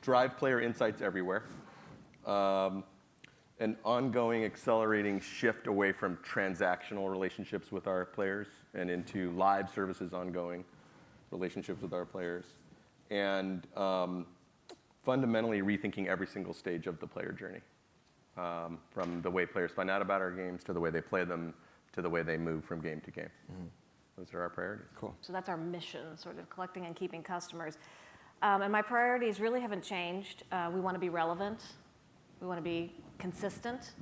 drive player insights everywhere, an ongoing accelerating shift away from transactional relationships with our players and into live services ongoing relationships with our players, and fundamentally rethinking every single stage of the player journey, from the way players find out about our games to the way they play them to the way they move from game to game. Those are our priorities. Cool. So that's our mission, sort of collecting and keeping customers. And my priorities really haven't changed. We want to be relevant. We want to be consistent,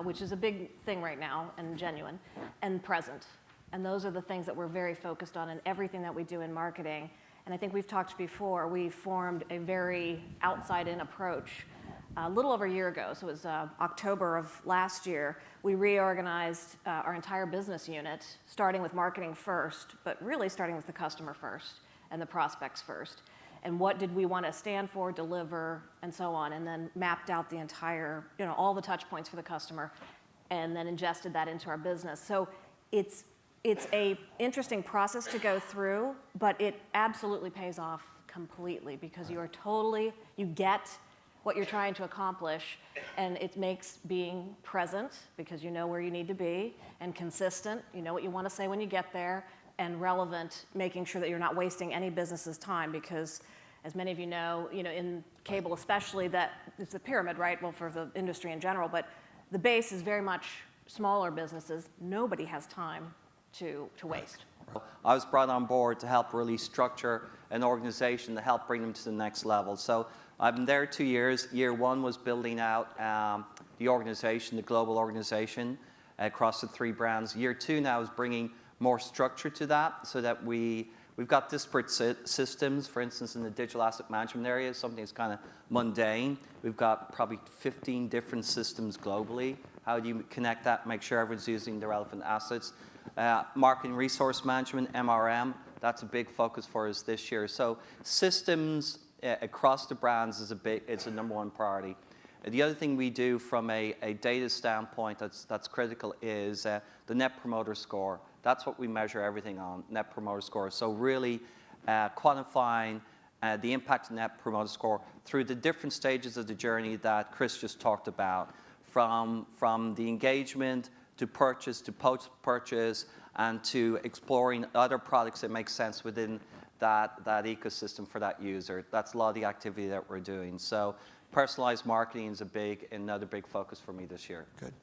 which is a big thing right now, and genuine, and present. And those are the things that we're very focused on in everything that we do in marketing. And I think we've talked before, we formed a very outside-in approach a little over a year ago. So it was October of last year. We reorganized our entire business unit, starting with marketing first, but really starting with the customer first and the prospects first. And what did we want to stand for, deliver, and so on, and then mapped out the entire, all the touch points for the customer, and then ingested that into our business. So it's a interesting process to go through, but it absolutely pays off completely because you get what you're trying to accomplish, and it makes being present because you know where you need to be, and consistent, you know what you want to say when you get there, and relevant, making sure that you're not wasting any business's time because, as many of you know, in cable especially, that it's a pyramid, right? Well, for the industry in general, but the base is very much smaller businesses. Nobody has time to waste. I was brought on board to help really structure an organization to help bring them to the next level. So I've been there 2 years. Year one was building out the organization, the global organization across the 3 brands. Year two now is bringing more structure to that so that we've got disparate systems. For instance, in the digital asset management area, something that's kind of mundane. We've got probably 15 different systems globally. How do you connect that, make sure everyone's using the relevant assets? Marketing resource management, MRM, that's a big focus for us this year. So systems across the brands it's a number one priority. The other thing we do from a data standpoint that's critical is the Net Promoter Score. That's what we measure everything on, Net Promoter Score. So really quantifying the impact of Net Promoter Score through the different stages of the journey that Chris just talked about, from the engagement to purchase to post-purchase and to exploring other products that make sense within that ecosystem for that user. That's a lot of the activity that we're doing. So personalized marketing is another big focus for me this year. Good.